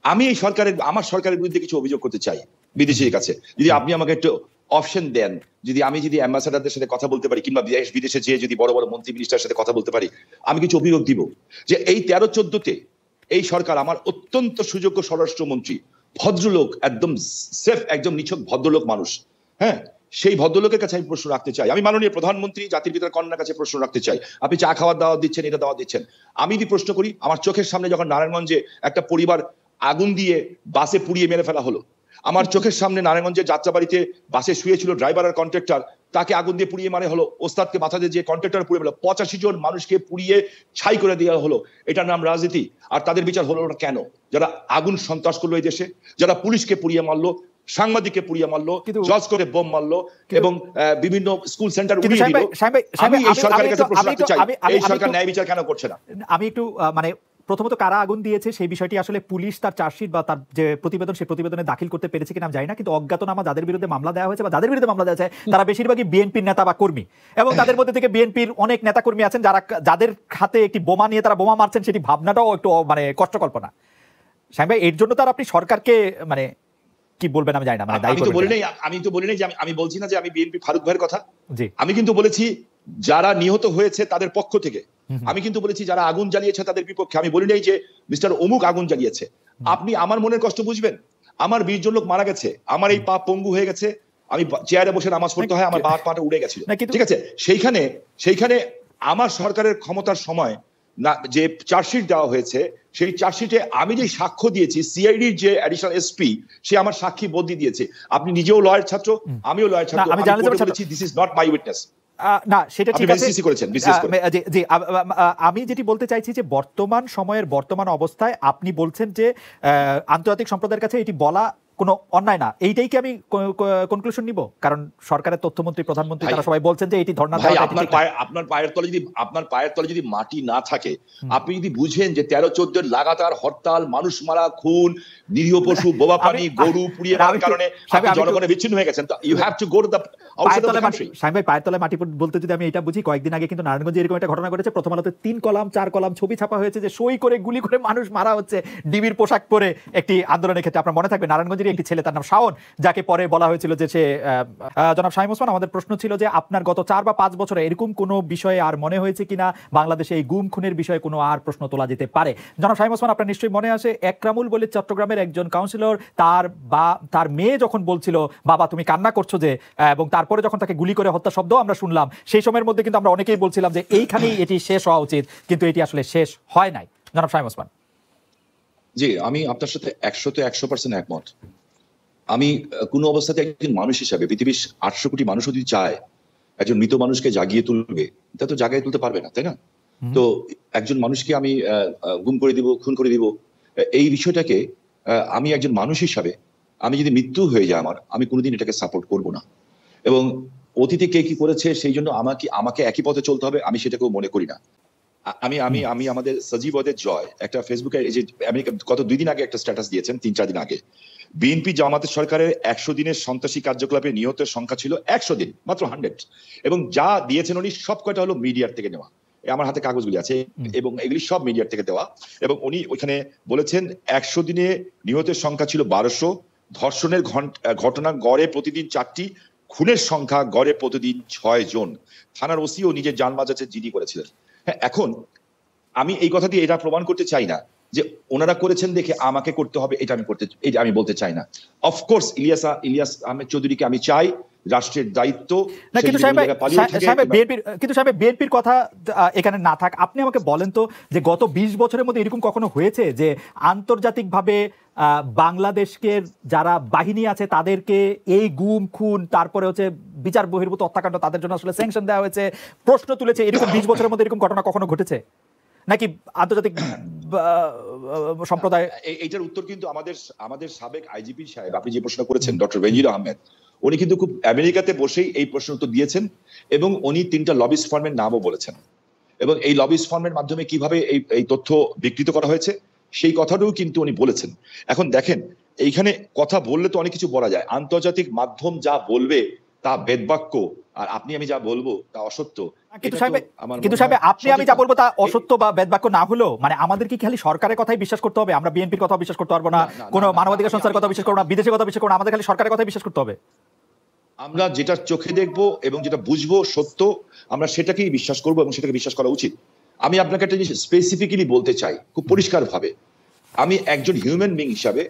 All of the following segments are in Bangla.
আমি এই সরকারের আমার সরকারের বিরুদ্ধে কিছু অভিযোগ করতে চাই বিদেশির কাছে, যদি আপনি আমাকে একটু অপশন দেন, আমি যদি অ্যাম্বাসাডারদের সাথে কথা বলতে পারি কিংবা বিদেশে যেয়ে যদি বড় বড় মন্ত্রী মিনিস্টারের সাথে কথা বলতে পারি, আমি কিছু অভিযোগ দিব যে এই 13-14-তে এই সরকার, আমার অত্যন্ত সুযোগ্য স্বরাষ্ট্রমন্ত্রী, ভদ্রলোক, একদম সেফ, একদম নিছক ভদ্রলোক মানুষ, হ্যাঁ, সেই ভদ্রলোকের কাছে আমি প্রশ্ন রাখতে চাই। আমি মাননীয় প্রধানমন্ত্রী, জাতির পিতার কন্যার কাছে প্রশ্ন রাখতে চাই। আপনি চা খাওয়ার দাওয়াত দিচ্ছেন, এটা দাওয়াত দিচ্ছেন, আমি যদি প্রশ্ন করি, আমার চোখের সামনে যখন নারায়ণগঞ্জে একটা পরিবার আগুন দিয়ে বাসে পুড়িয়ে মেরে ফেলা হলো, আমার চোখের সামনে নারায়ণগঞ্জের যাত্রাবাড়িতে বাসে শুয়েছিল ড্রাইভার আর কন্ট্রাক্টর, তাকে আগুন দিয়ে পুড়িয়ে মারা হলো, ওস্তাদকে মাথা দিয়ে যে কন্ট্রাক্টর পুড়িয়ে মেরে 85 জন মানুষকে পুড়িয়ে ছাই করে দেওয়া হলো, এটার নাম রাজনীতি? আর তাদের বিচার হলো না কেন? যারা আগুন সন্ত্রাস করলো এই দেশে, যারা পুলিশকে পুড়িয়ে মারলো, সাংবাদিককে পুড়িয়ে মারলো, জজ করে বোম মারলো এবং বিভিন্ন স্কুল সেন্টার উড়িয়ে দিল, আমি এই সরকারের কাছে প্রশ্ন রাখতে চাই, এই সরকার ন্যায় বিচার কেন করছে না? আমি একটু মানে প্রথমত কারা আগুন দিয়েছে সেই বিষয়টি আসলে পুলিশ তার চার্জশিট বা তার যে প্রতিবেদন সেই প্রতিবেদনে দাখিল করতে পেরেছে কিনা আমি জানি না, কিন্তু অজ্ঞাতনামা যাদের বিরুদ্ধে মামলা দেওয়া হয়েছে বা যাদের বিরুদ্ধে মামলা দেওয়া হয়েছে তারা বেশিরভাগই বিএনপির নেতা বা কর্মী, এবং তাদের মধ্যে থেকে বিএনপির অনেক নেতা কর্মী আছেন যাদের হাতে একটি বোমা নিয়ে তারা বোমা মারছেন, সেটি ভাবনাটাও একটু মানে কষ্টকল্পনা। শামীম ভাই, এর জন্য তার আপনি সরকারকে মানে কি বলবেন আমি জানি না, মানে আমি তো বলি নাই যে আমি বলছি না যে আমি বিএনপি ফারুক ভাইয়ের কথা, জি, আমি কিন্তু বলেছি যারা নিহত হয়েছে তাদের পক্ষ থেকে, আমি কিন্তু বলেছি যারা আগুন জ্বালিয়েছে তাদের বিপক্ষে, আমি বলি নাই যে মিস্টার অমুক আগুন জ্বালিয়েছে। আপনি আমার মনের কষ্ট বুঝবেন, আমার 20 জন লোক মারা গেছে, আমার এই পা পঙ্গু হয়ে গেছে, আমি চেয়ারে বসে নামাজ পড়তে হয়, আমার পাটা উড়ে গেছিল, ঠিক আছে, সেইখানে আমার সরকারের ক্ষমতার সময় না যে চার্জশিট দেওয়া হয়েছে, সেই চার্জশিটে আমি যে সাক্ষ্য দিয়েছি, সিআইডির যে অ্যাডিশনাল এসপি সে আমার সাক্ষী বদলি দিয়েছে। আপনি নিজেও লয়ার ছাত্র, আমিও লয়ার ছাত্র, আমি বলেছি this is not my witness. না সেটা ঠিক আছে, আমি যেটি বলতে চাইছি যে বর্তমান সময়ের বর্তমান অবস্থায় আপনি বলছেন যে আন্তর্জাতিক সম্প্রদায়ের কাছে এটি বলা কোনো অন্যায় না, এইটাই কি আমি কনক্লুশন নিব? কারণ সরকারের তথ্যমন্ত্রী, প্রধানমন্ত্রী তারা সবাই বলছেন যে এটি ধর্ণা দেওয়া। আপনার পায়ের তলে যদি মাটি না থাকে, আপনি যদি বুঝেন যে 13-14 লাগাতার হরতাল, মানুষ মারা, খুন, নিরীহ পশু, বোবা প্রাণী, গরু পুড়িয়ে মারার কারণে জনগণের বিচ্ছিন্ন হয়ে গেছেন, you have to go to the outside of the country. Shamim ভাই, পায়ের তলে মাটি বলতে যদি আমি এটা বুঝি, কয়েকদিন আগে কিন্তু নারায়ণগঞ্জে এরকম একটা ঘটনা ঘটেছে, প্রথম আলোতে 3 কলাম 4 কলাম ছবি ছাপা হয়েছে যে সই করে গুলি করে মানুষ মারা হচ্ছে ডিবির পোশাক পরে একটি আন্দোলনের ক্ষেত্রে। আপনার মনে থাকবে নারায়ণগঞ্জের একটি ছেলে, তার নাম শাওন, যাকে পরে বলা হয়েছিল যে সে জনাব শামীম ওসমান, আমাদের প্রশ্ন ছিল যে আপনার গত 4 বা 5 বছরে এরকম কোনো বিষয়ে আর মনে হয়েছে কিনা বাংলাদেশে এই গুম খুনের বিষয়ে কোনো আর প্রশ্ন তোলা যেতে পারে? জনাব শামীম ওসমান, আপনার নিশ্চয়ই মনে আসে একরামুল বলে চট্টগ্রামের একজন কাউন্সিলর, তার মেয়ে যখন বলছিল বাবা তুমি কান্না করছো যে, এবং তারপরে যখন তাকে গুলি করে হত্যা শব্দ আমরা শুনলাম, সেই সময়ের মধ্যে কিন্তু আমরা অনেকেই বলছিলাম যে এইখানেই এটি শেষ হওয়া উচিত, কিন্তু এটি আসলে শেষ হয় নাই। জনাব শামীম ওসমান। জি, আমি আপনার সাথে 100% একমত। আমি কোনো অবস্থাতে একজন মানুষ হিসাবে, পৃথিবীর 800 কোটি মানুষও যদি চায় একজন মৃত মানুষকে জাগিয়ে তুলবে, তা তো জাগিয়ে তুলতে পারবে না, তাই না? তো একজন মানুষকে আমি গুম করে দিব, খুন করে দিব, এই বিষয়টাকে আমি একজন মানুষ হিসাবে, আমি যদি মৃত্যু হয়ে যায় আমি কোনোদিন এটাকে সাপোর্ট করব না। এবং অতীতে কে কি করেছে সেই জন্য আমাকে একই পথে চলতে হবে, আমি সেটাকেও মনে করি না। আমি আমাদের সজীবদের জয় একটা ফেসবুকে, এই যে আমেরিকা গত 2 দিন আগে একটা স্ট্যাটাস দিয়েছেন, 3-4 দিন আগে, বিএনপি জামাতের সরকারের 100 দিনের সন্ত্রাসী কার্যকলাপে নিহতের সংখ্যা ছিল 100 দিন, মাত্র 100, এবং যা দিয়েছেন উনি সব কয়টা হলো মিডিয়ার থেকে নেওয়া। আমার হাতে কাগজগুলি আছে এবং এগুলি সব মিডিয়ার থেকে দেওয়া। এবং উনি ওইখানে বলেছেন 100 দিনে নিহতের সংখ্যা ছিল 1200, ধর্ষণের ঘটনা গড়ে প্রতিদিন 4টি, খুনের সংখ্যা গড়ে প্রতিদিন 6 জন। থানার ওসিও নিজের জান বাঁচাতে জিডি করেছিলেন। হ্যাঁ, এখন আমি এই কথা দিয়ে এটা প্রমাণ করতে চাই না যে ওনারা করেছেন দেখে আমাকে করতে হবে, এটা আমি বলতে চাই না। অফকোর্স ইলিয়াস আহমেদ চৌধুরীকে আমি চাই রাষ্ট্রের দায়িত্ব, কিন্তু সাহেব বিএনপির কথা এখানে না থাক, আপনি আমাকে বলেন তো যে গত 20 বছরের মধ্যে এরকম কখনো হয়েছে যে আন্তর্জাতিকভাবে বাংলাদেশের যারা বাহিনী আছে তাদেরকে এই গুম খুন তারপরে হচ্ছে বিচার বহির্ভূত হত্যাকাণ্ড তাদের জন্য আসলে স্যাংশন দেওয়া হয়েছে, প্রশ্ন তুলেছে, এরকম 20 বছরের মধ্যে এরকম ঘটনা কখনো ঘটেছে নাকি আন্তর্জাতিক সম্প্রদায়? এইটার উত্তর কিন্তু আমাদের সাবেক আইজিপি সাহেব, আপনি যে প্রশ্ন করেছেন ডক্টর বেনজির আহমেদ, উনি কিন্তু খুব আমেরিকাতে বসেই এই প্রশ্ন উত্তর দিয়েছেন এবং উনি 3টা লবিস্ট ফার্মের নামও বলেছেন, এবং এই লবিস্ট ফার্মের মাধ্যমে কিভাবে এই তথ্য বিকৃত করা হয়েছে সেই কথাটাও কিন্তু উনি বলেছেন। এখন দেখেন, এইখানে কথা বললে তো অনেক কিছু বলা যায়, আন্তর্জাতিক মাধ্যম যা বলবে তা বেদবাক্য, আর আপনি আমি যা বলবো তা অসত্য। কিন্তু সাহেব আপনি আমি যা বলবো তা অসত্য বা বেদবাক্য না হলেও মানে আমাদের কি খালি সরকারের কথাই বিশ্বাস করতে হবে? আমরা বিএনপির কথা বিশ্বাস করতে পারবো না, কোনো মানবাধিকার সংস্থার কথা বিশ্বাস করবো না, বিদেশের কথা বিশ্বাস করবো না, আমাদের খালি সরকারের কথাই বিশ্বাস করতে হবে? আমরা যেটা চোখে দেখবো এবং যেটা বুঝবো সত্য, আমরা সেটাকেই বিশ্বাস করবো এবং সেটাকে বিশ্বাস করা উচিত। আমি আপনাকে একটা জিনিস স্পেসিফিক্যালি বলতে চাই খুব পরিষ্কার ভাবে, আমি একজন হিউম্যান বিং হিসাবে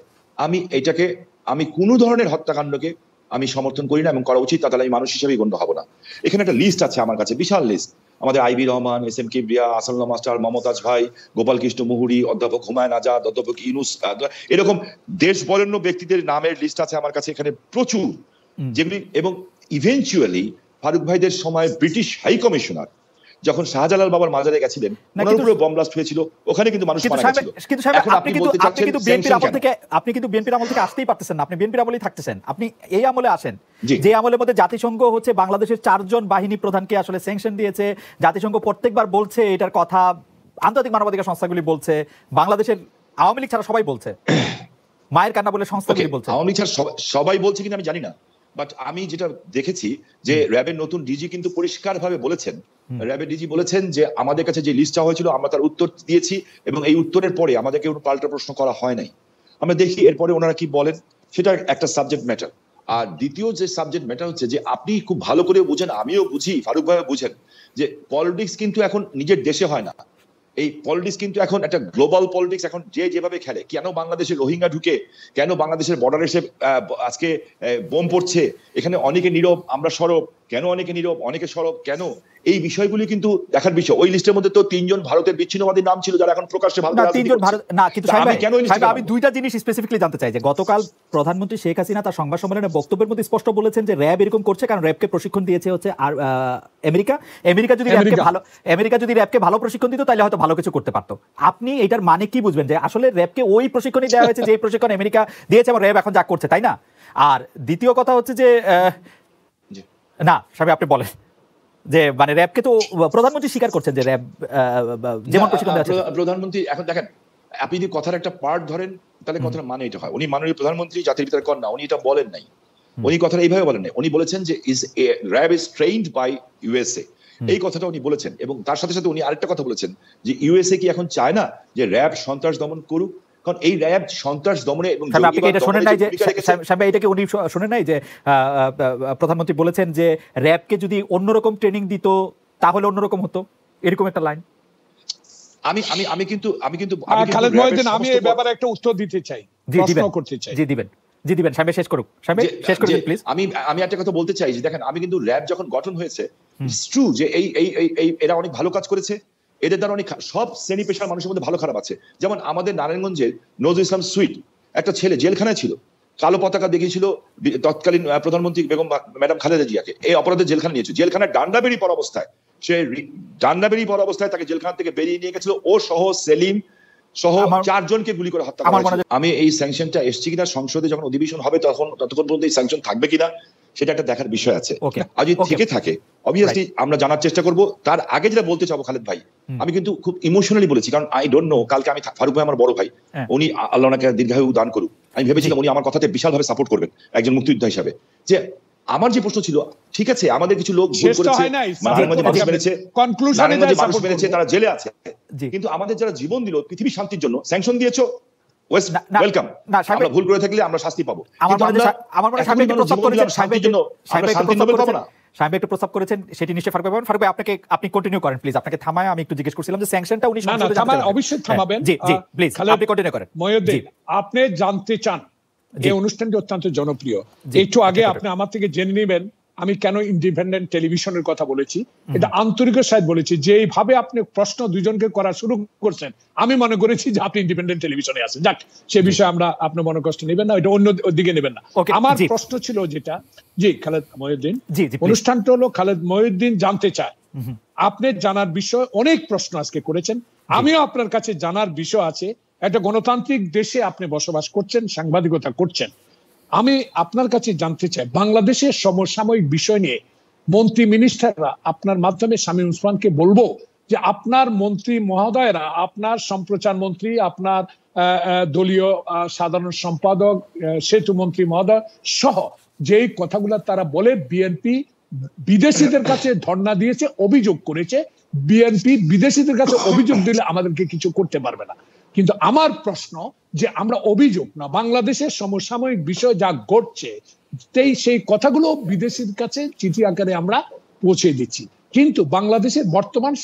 আমি কোনো ধরনের হত্যাকাণ্ডকে আমি সমর্থন করি না এবং করা উচিত, তাহলে আমি মানুষ হিসেবেই গণ্য হব না। এখানে একটা লিস্ট আছে আমার কাছে, বিশাল লিস্ট। আমাদের IB Rahman, S M Kibria, Asadullah master, Momtaz ভাই, গোপাল কৃষ্ণ মুহুরী, অধ্যাপক হুমায়ুন আজাদ, অধ্যাপক ইউনুস, এরকম দেশ বরেণ্য ব্যক্তিদের নামের লিস্ট আছে আমার কাছে এখানে প্রচুর, যেগুলি এবং ইভেনচুয়ালি ফারুক ভাইদের সময় ব্রিটিশ হাই কমিশনার যখন শাহজালাল বাবার মাজারে গেছিলেন, ওনার উপরে বম ব্লাস্ট হয়েছিল, ওখানে কিন্তু মানুষ মারা গেছিল। এখন আপনি বলতে চাচ্ছেন আপনি কিন্তু বিএনপির আমল থেকে আসতেই পারতেছেন না, আপনি বিএনপির আমলেই থাকতেছেন। আপনি এই আমলে আসেন যে আমলের মধ্যে জাতিসংঘ হচ্ছে বাংলাদেশের 4 জন বাহিনী প্রধানকে আসলে স্যাংশন দিয়েছে। জাতিসংঘ প্রত্যেকবার বলছে এটার কথা, আন্তর্জাতিক মানবাধিকার সংস্থাগুলি বলছে, বাংলাদেশের আওয়ামী লীগ ছাড়া সবাই বলছে, মায়ের কান্না বলে সংস্থাগুলি বলছে। আওয়ামী লীগ ছাড়া সবাই বলছে কিনা আমি জানি না, বাট আমি যেটা দেখেছি যে র্যাবের নতুন ডিজি কিন্তু পরিষ্কার ভাবে বলেছেন, র্যাবের ডিজি বলেছেন যে আমাদের কাছে যে লিস্ট চাওয়া হয়েছিল আমরা তার উত্তর দিয়েছি এবং এই উত্তরের পরে আমাদেরকে কোনো পাল্টা প্রশ্ন করা হয় নাই। আমরা দেখি এরপরে ওনারা কি বলেন, সেটা একটা সাবজেক্ট ম্যাটার। আর দ্বিতীয় যে সাবজেক্ট ম্যাটার হচ্ছে যে আপনি খুব ভালো করে বুঝেন, আমিও বুঝি, ফারুক ভাইও বুঝেন, যে পলিটিক্স কিন্তু এখন নিজের দেশে হয় না, এই পলিটিক্স কিন্তু এখন একটা গ্লোবাল পলিটিক্স। এখন যে যেভাবে খেলে, কেন বাংলাদেশে রোহিঙ্গা ঢুকে, কেন বাংলাদেশের বর্ডারে এসে আজকে বোম পড়ছে, এখানে অনেকে নীরব আমরা সরব, কেন অনেকে নীরব অনেকে সরব কেন, এই বিষয়গুলি কিন্তু দেখার বিষয়। ওই লিস্টের মধ্যে তো 3 জন ভারতের বিচ্ছিন্নবাদীর নাম ছিল যারা এখন প্রকাশ্যে ভারত না। কিন্তু আমি দুইটা জিনিস স্পেসিফিকলি জানতে চাই যে গতকাল প্রধানমন্ত্রী শেখ হাসিনা তার সংবাদ সম্মেলনে বক্তব্যের মধ্যে স্পষ্ট বলেছেন যে র্যাব এরকম করছে কারণ র্যাবকে প্রশিক্ষণ দিয়েছে হচ্ছে আর আমেরিকা যদি র্যাবকে ভালো প্রশিক্ষণ দিত তাহলে হয়তো ভালো কিছু করতে পারতো। আপনি এটার মানে কি বুঝবেন যে আসলে র্যাবকে ওই প্রশিক্ষণই দেওয়া হয়েছে যে প্রশিক্ষণ আমেরিকা দিয়েছে এবং র্যাব এখন যা করছে, তাই না? আর দ্বিতীয় কথা হচ্ছে যে না সাহেব আপনি বলেন যে মানে র্যাবকে তো প্রধানমন্ত্রী স্বীকার করছেন যে র্যাব যেমন প্রশিক্ষণ দেওয়া হচ্ছে। প্রধানমন্ত্রী এখন দেখেন, আপনি যদি কথার একটা পার্ট ধরেন তাহলে কথার মানে এটা হয়, উনি মাননীয় প্রধানমন্ত্রী জাতির পিতার কন্যা, উনি এটা বলেন নাই, উনি কথাটা এইভাবে বলেন নাই, উনি বলেছেন যে RAB is trained by USA, এই কথাটা উনি বলেছেন। এবং তার সাথে সাথে উনি আরেকটা কথা বলেছেন যে ইউএসএ কি এখন চায় না যে র্যাব সন্ত্রাস দমন করুক, কারণ এই র্যাব সন্ত্রাস দমনে এবং প্রধানমন্ত্রী বলেছেন যে র্যাবকে যদি অন্যরকম ট্রেনিং দিত তাহলে অন্যরকম হতো, এরকম একটা লাইন। আমি কিন্তু খালেদ মহিউদ্দিন, আমি এই ব্যাপারে একটা উত্তর দিতে চাই, প্রশ্ন করতে চাই। জি দিবেন সাহেব, শেষ করুন শেষ করুন প্লিজ। আমি একটা কথা বলতে চাই যে দেখেন, আমি কিন্তু র্যাব যখন গঠন হয়েছে, ইটস ট্রু যে এরা অনেক ভালো কাজ করেছে, এদের দ্বারা অনেক সব শ্রেণী পেশার মানুষের মধ্যে ভালো খারাপ আছে। যেমন আমাদের নারায়ণগঞ্জের নজরুল ইসলাম সুইট একটা ছেলে জেলখানায় ছিল, কালো পতাকা দেখিয়েছিল তৎকালীন প্রধানমন্ত্রী বেগম ম্যাডাম খালেদা জিয়াকে, এই অপরাধে জেলখানা নিয়েছে, জেলখানায় ডান্ডা বেরিয়ে পড়া অবস্থায় তাকে জেলখানা থেকে বেরিয়ে নিয়ে গেছিল, ও সহ সেলিম সহ 4 জনকে গুলি করে হত্যা করা হয়েছে। আমি এই স্যাংশনটা এসছে কিনা, সংসদে যখন অধিবেশন হবে ততক্ষণ পর্যন্ত এই স্যাংশন থাকবে কিনা সেটা একটা দেখার বিষয় আছে। আর যদি থেকে থাকে অবভিয়াসলি আমরা জানার চেষ্টা করব। তার আগে যেটা বলতে চাবো খালেদ ভাই, আমি কিন্তু খুব ইমোশনালি বলেছি, কারণ আই ডোন্ট নো, কালকে আমি ফারুক ভাই আমার বড় ভাই, উনি আল্লাহ ওনাকে দীর্ঘায়ু দান করুক, আমি ভেবেছিলাম উনি আমার কথাতে বিশালভাবে সাপোর্ট করবেন একজন মুক্তিযোদ্ধা হিসাবে। যে আমার যে প্রশ্ন ছিল, ঠিক আছে আমাদের কিছু লোক ভুল করেছে, মানুষ মেরেছে, তারা জেলে আছে, কিন্তু আমাদের যারা জীবন দিল পৃথিবীর শান্তির জন্য, স্যাংশন দিয়েছো, ওয়েলকাম। আমরা ভুল করে থাকলে আমরা শাস্তি পাবো, সাহেব একটু প্রস্তাব করেছেন সেটি নিশ্চয়ই ফারুক ভাই, ফারুক ভাই আপনি কন্টিনিউ করেন প্লিজ। আপনাকে থামায় আমি একটু জিজ্ঞেস করছিলাম যে স্যাংশনটা উনি অবশ্যই থামাবেন। জি প্লিজ আপনি কন্টিনিউ করেন। মহিউদ্দিন, আপনি জানতে চান এই অনুষ্ঠানটি অত্যন্ত জনপ্রিয়, একটু আগে আপনি আমার থেকে জেনে নেবেন আমি কেন ইন্ডিপেন্ডেন্ট টেলিভিশনের কথা বলেছি। এটা আন্তরিকের সাথে বলেছি, যে এইভাবে আপনি প্রশ্ন দুজনকে করা শুরু করছেন, আমি মনে করেছি যে আপনি ইন্ডিপেন্ডেন্ট টেলিভিশনে আছেন। যাক, সে বিষয়ে আমরা আপনার মনে কষ্ট নেবেন না, এটা অন্য দিকে নেবেন না। আমার প্রশ্ন ছিল যেটা, জি খালেদ মহিউদ্দিন, অনুষ্ঠানটা হলো খালেদ মহিউদ্দিন জানতে চায়, আপনি জানার বিষয় অনেক প্রশ্ন আজকে করেছেন, আমিও আপনার কাছে জানার বিষয় আছে। একটা গণতান্ত্রিক দেশে আপনি বসবাস করছেন, সাংবাদিকতা করছেন, আমি আপনার কাছে জানতে চাই বাংলাদেশের সমসাময়িক বিষয় নিয়ে মন্ত্রী মিনিস্টাররা আপনার মাধ্যমে শামীম ওসমানকে বলবো যে আপনার মন্ত্রী মহোদয়রা, আপনার সম্প্রচার মন্ত্রী, আপনার দলীয় সাধারণ সম্পাদক, সেতু মন্ত্রী মহোদয় সহ যেই কথাগুলো তারা বলে বিএনপি বিদেশিদের কাছে ধর্ণা দিয়েছে, অভিযোগ করেছে। বিএনপি বিদেশিদের কাছে অভিযোগ দিলে আমাদেরকে কিছু করতে পারবে না। কিন্তু আমার প্রশ্ন যে আমরা অভিযোগ না, বাংলাদেশের সমসাময়িক বিষয় যা ঘটছে সেই কথাগুলো বিদেশির কাছে চিঠি আকারে আমরা পৌঁছে দিচ্ছি। কিন্তু বাংলাদেশের বর্তমান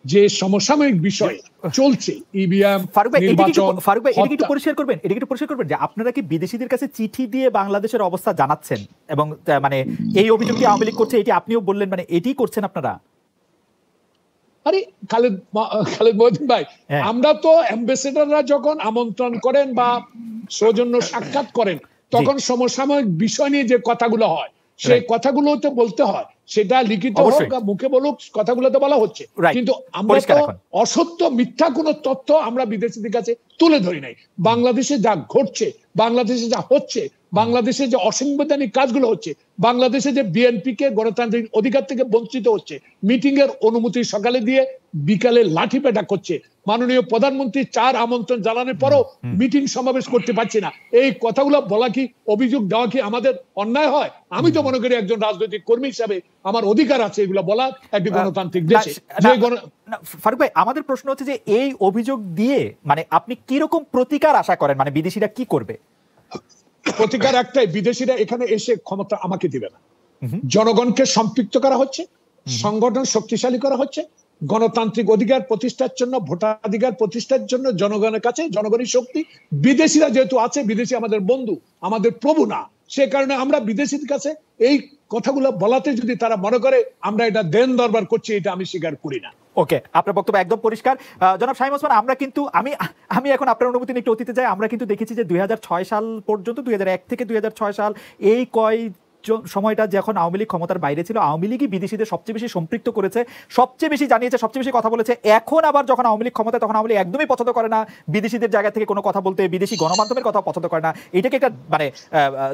যে সমসাময়িক বিষয় চলছে, ইভিএম, নির্বাচন, ফারুক ভাই এটা একটু পরিষ্কার করবেন যে আপনারা কি বিদেশিদের কাছে চিঠি দিয়ে বাংলাদেশের অবস্থা জানাচ্ছেন, এবং মানে এই অভিযোগটি আওয়ামী লীগ করছে এটি আপনিও বললেন, মানে এটি করছেন আপনারা? আরে খালেদ মহিউদ্দিন ভাই, আমরা তো অ্যাম্বাসেডররা যখন আমন্ত্রণ করেন বা সৌজন্য সাক্ষাৎ করেন তখন সমসাময়িক বিষয় নিয়ে যে কথাগুলো হয় সেই কথাগুলো তো বলতে হয়, সেটা লিখিত হোক বা মুখে বলুক, কথাগুলো তো বলা হচ্ছে। কিন্তু আমরা তো অসত্য মিথ্যা কোনো তথ্য আমরা বিদেশিদের কাছে তুলে ধরি নাই। বাংলাদেশে যা ঘটছে, বাংলাদেশে যা হচ্ছে, বাংলাদেশে যে অসাংবিধানিক কাজগুলো হচ্ছে, বাংলাদেশে যে বিএনপি কে গণতান্ত্রিক অধিকার থেকে বঞ্চিত হচ্ছে, মিটিং এর অনুমতি সকালে দিয়ে বিকালে লাঠি পেটা করছে, মাননীয় প্রধানমন্ত্রী 4 আমন্ত্রণ জানানোর পরও মিটিং সমাবেশ করতে পারছি না, এই কথাগুলো বলা কি, অভিযোগ দেওয়া কি আমাদের অন্যায় হয়? আমি তো মনে করি একজন রাজনৈতিক কর্মী হিসাবে আমার অধিকার আছে এগুলো বলার একটি গণতান্ত্রিক দেশে। ফারুক ভাই, আমাদের প্রশ্ন হচ্ছে যে এই অভিযোগ দিয়ে মানে আপনি কি রকম প্রতিকার আশা করেন, মানে বিদেশিরা কি করবে? প্রতিকার একটাই, বিদেশিরা এখানে এসে ক্ষমতা আমাকে দিবে না। জনগণকে সম্পৃক্ত করা হচ্ছে, সংগঠন শক্তিশালী করা হচ্ছে, গণতান্ত্রিক অধিকার প্রতিষ্ঠার জন্য, ভোটাধিকার প্রতিষ্ঠার জন্য জনগণের কাছে জনগণের শক্তি। বিদেশিরা যেহেতু আছে, বিদেশি আমাদের বন্ধু, আমাদের প্রভু না, সে কারণে আমরা বিদেশির কাছে এই কথাগুলো বলাতে যদি তারা মনে করে আমরা এটা দেন দরবার করছি, এটা আমি স্বীকার করি না। ওকে, আপনার বক্তব্য একদম পরিষ্কার। জনাব শামীম ওসমান, আমরা কিন্তু আমি এখন আপনার অনুমতি নিয়ে একটু অতীতে যাই। আমরা কিন্তু দেখেছি যে 2006 সাল পর্যন্ত, 2001 থেকে 2006 সাল এই সময়টা যখন আওয়ামী লীগ ক্ষমতার বাইরে ছিল, আওয়ামী লীগই বিদেশিদের সবচেয়ে বেশি সম্পৃক্ত করেছে, সবচেয়ে বেশি জানিয়েছে, সবচেয়ে বেশি কথা বলেছে। এখন আবার যখন আওয়ামী লীগ ক্ষমতায়, তখন আওয়ামী লীগ একদমই পছন্দ করে না বিদেশিদের জায়গা থেকে কোনো কথা বলতে, বিদেশি গণমাধ্যমের কথা পছন্দ করে না। এটাকে একটা মানে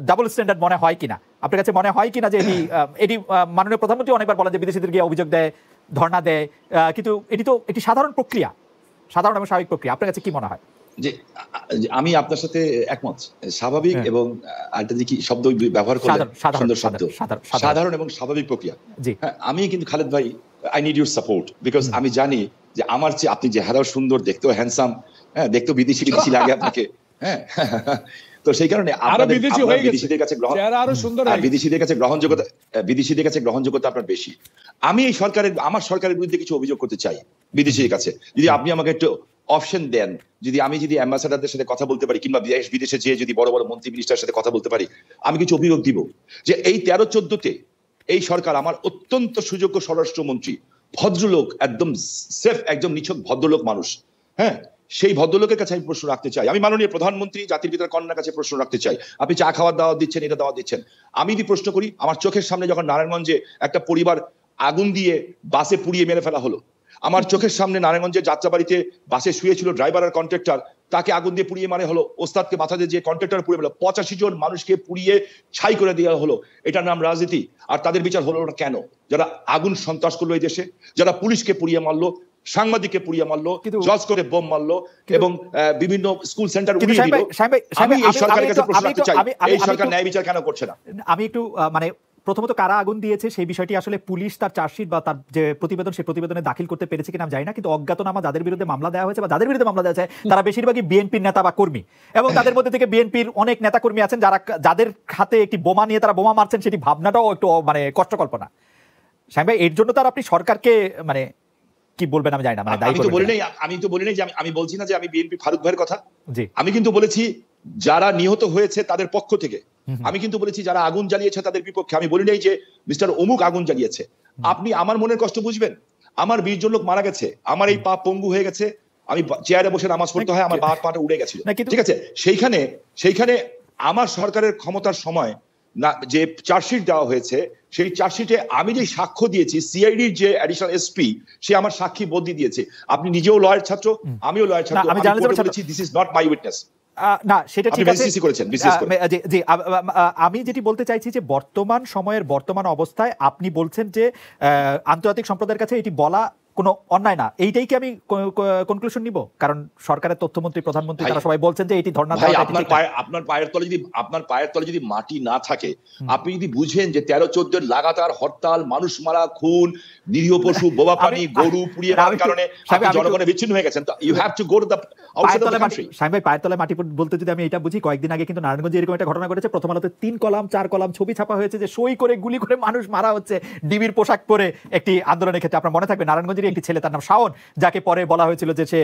ডাবল স্ট্যান্ডার্ড মনে হয় কিনা, আপনার কাছে মনে হয় কিনা যে এটি মাননীয় প্রধানমন্ত্রী অনেকবার বলেন যে বিদেশিদের গিয়ে অভিযোগ দেয়, ধর্ণা দেয়, কিন্তু এটি সাধারণ প্রক্রিয়া, সাধারণ এবং স্বাভাবিক প্রক্রিয়া। আপনার কাছে কি মনে হয়? যে আমি আপনার সাথে একমত, স্বাভাবিক এবং আরেকটা যে কি শব্দ ব্যবহার করলেন, সুন্দর শব্দ, সাধারণ এবং স্বাভাবিক প্রক্রিয়া। হ্যাঁ, আমি কিন্তু খালেদ ভাই, I need your support, because আমি জানি যে আমার চেয়ে আপনি যে হারাও সুন্দর, দেখতেও হ্যান্ডসাম, হ্যাঁ, দেখতেও বিদেশি লাগে আপনাকে, হ্যাঁ, তো সেই কারণে বিদেশিদের কাছে গ্রহণযোগ্যতা আপনার বেশি। আমি এই আমার সরকারের বিরুদ্ধে কিছু অভিযোগ করতে চাই বিদেশিদের কাছে, যদি আপনি আমাকে একটু অপশন দেন, যদি অ্যাম্বাসাডারদের সাথে কথা বলতে পারি, কিংবা বিদেশে যেয়ে যদি বড় বড় মন্ত্রী মিনিস্টারের সাথে কথা বলতে পারি, আমি কিছু অভিযোগ দিব যে এই 13-14-তে এই সরকার, আমার অত্যন্ত সুযোগ্য স্বরাষ্ট্রমন্ত্রী, ভদ্রলোক, একদম সেফ, একদম নিছক ভদ্রলোক মানুষ, হ্যাঁ, সেই ভদ্রলোকের কাছে আমি প্রশ্ন রাখতে চাই। আমি মাননীয় প্রধানমন্ত্রী, জাতির পিতার কন্যার কাছে প্রশ্ন রাখতে চাই। আপনি চা খাওয়ার দাওয়াত দিচ্ছেন, এটা দাওয়াত দিচ্ছেন, আমি যদি প্রশ্ন করি, আমার চোখের সামনে যখন নারায়ণগঞ্জে একটা পরিবার আগুন দিয়ে বাসে পুড়িয়ে মেরে ফেলা হলো, আমার চোখের সামনে নারায়ণগঞ্জের যাত্রাবাড়িতে বাসে শুয়েছিল ড্রাইভার আর কন্ট্রাক্টর, তাকে আগুন দিয়ে পুড়িয়ে মারা হলো, ওস্তাদকে মাথা দিয়ে যে কন্ট্রাক্টর পুড়িয়ে মারলো, 85 জন মানুষকে পুড়িয়ে ছাই করে দেওয়া হলো, এটার নাম রাজনীতি? আর তাদের বিচার হলো না কেন? যারা আগুন সন্ত্রাস করলো এই দেশে, যারা পুলিশকে পুড়িয়ে মারলো, সাংবাদিককে পুড়িয়ে মারলো, জজ করে বোম মারলো, এবং বিভিন্ন স্কুল সেন্টার উড়িয়ে দিল, আমি এই সরকারের কাছে প্রশ্ন রাখতে চাই, এই সরকার ন্যায় বিচার কেন করছে না? আমি একটু মানে প্রথমত কারা আগুন দিয়েছে সেই বিষয়টি আসলে পুলিশ তার চার্জশিট বা তার যে প্রতিবেদন, সেই প্রতিবেদনে দাখিল করতে পেরেছে কিনা আমি জানি না, কিন্তু অজ্ঞাতনামা যাদের বিরুদ্ধে মামলা দেওয়া হয়েছে বা যাদের বিরুদ্ধে মামলা দেওয়া হয়েছে তারা বেশিরভাগই বিএনপির নেতা বা কর্মী, এবং তাদের মধ্যে থেকে বিএনপির অনেক নেতা কর্মী আছেন যাদের হাতে একটি বোমা নিয়ে তারা বোমা মারছেন, সেটি ভাবনাটাও একটু মানে কষ্ট কল্পনা। শামীম ভাই, এর জন্য তার আপনি সরকারকে মানে কি বলবেন আমি জানি না, মানে আমি তো বলি নাই যে আমি বলছি না যে আমি বিএনপি ফারুক ভাইয়ের কথা, আমি কিন্তু বলেছি যারা নিহত হয়েছে তাদের পক্ষ থেকে, আমি কিন্তু বলেছি যারা আগুন জ্বালিয়েছে তাদের বিপক্ষে, আমি বলি নাই যে মিস্টার অমুক আগুন জ্বালিয়েছে। আপনি আমার মনের কষ্ট বুঝবেন, আমার 20 জন লোক মারা গেছে, আমার এই পা পঙ্গু হয়ে গেছে, আমি চেয়ারে বসে নামাজ পড়তে হয়, আমার পাটা উড়ে গেছিল, ঠিক আছে, সেইখানে আমার সরকারের ক্ষমতার সময় না যে চার্জশিট দেওয়া হয়েছে, সেই চার্জশিটে আমি যে সাক্ষ্য দিয়েছি, সিআইডির যে অ্যাডিশনাল এসপি, সে আমার সাক্ষী বদলি দিয়েছে। আপনি নিজেও লয়ার ছাত্র, আমিও লয়ার ছাত্র, আমি বলেছি this is not my witness. না, সেটা ঠিক আছে, আমি যেটি বলতে চাইছি যে বর্তমান সময়ের বর্তমান অবস্থায় আপনি বলছেন যে আন্তর্জাতিক সম্প্রদায়ের কাছে এটি বলা কোনো অন্যায় না, এইটাই কি আমি কনক্লুশন নিব? কারণ সরকারের তথ্যমন্ত্রী, প্রধানমন্ত্রী তারা সবাই বলছেন যে এটি ধর্ণা ভাই, দেওয়াটা আপনার পায়ের তলে যদি মাটি না থাকে, আপনি যদি বুঝেন যে 13-14 লাগাতার হরতাল, মানুষ মারা, খুন, নিরীহ পশু, বোবা প্রাণী, গরু পুড়িয়ে মারার কারণে আপনি জনগণের বিচ্ছিন্ন হয়ে গেছেন, তো you have to go to the outside of the country. সাহেব ভাই, পায়ের তলায় মাটি বলতে যদি আমি এটা বুঝি, কয়েকদিন আগে কিন্তু নারায়ণগঞ্জে এরকম একটা ঘটনা ঘটেছে, প্রথম আলোতে 3 কলাম 4 কলাম ছবি ছাপা হয়েছে যে সই করে গুলি করে মানুষ মারা হচ্ছে ডিবির পোশাক পরে একটি আন্দোলনের ক্ষেত্রে। আপনার মনে থাকবে নারায়ণগঞ্জের একটি ছেলে, তার নাম শাওন, যাকে পরে বলা হয়েছিল যে সে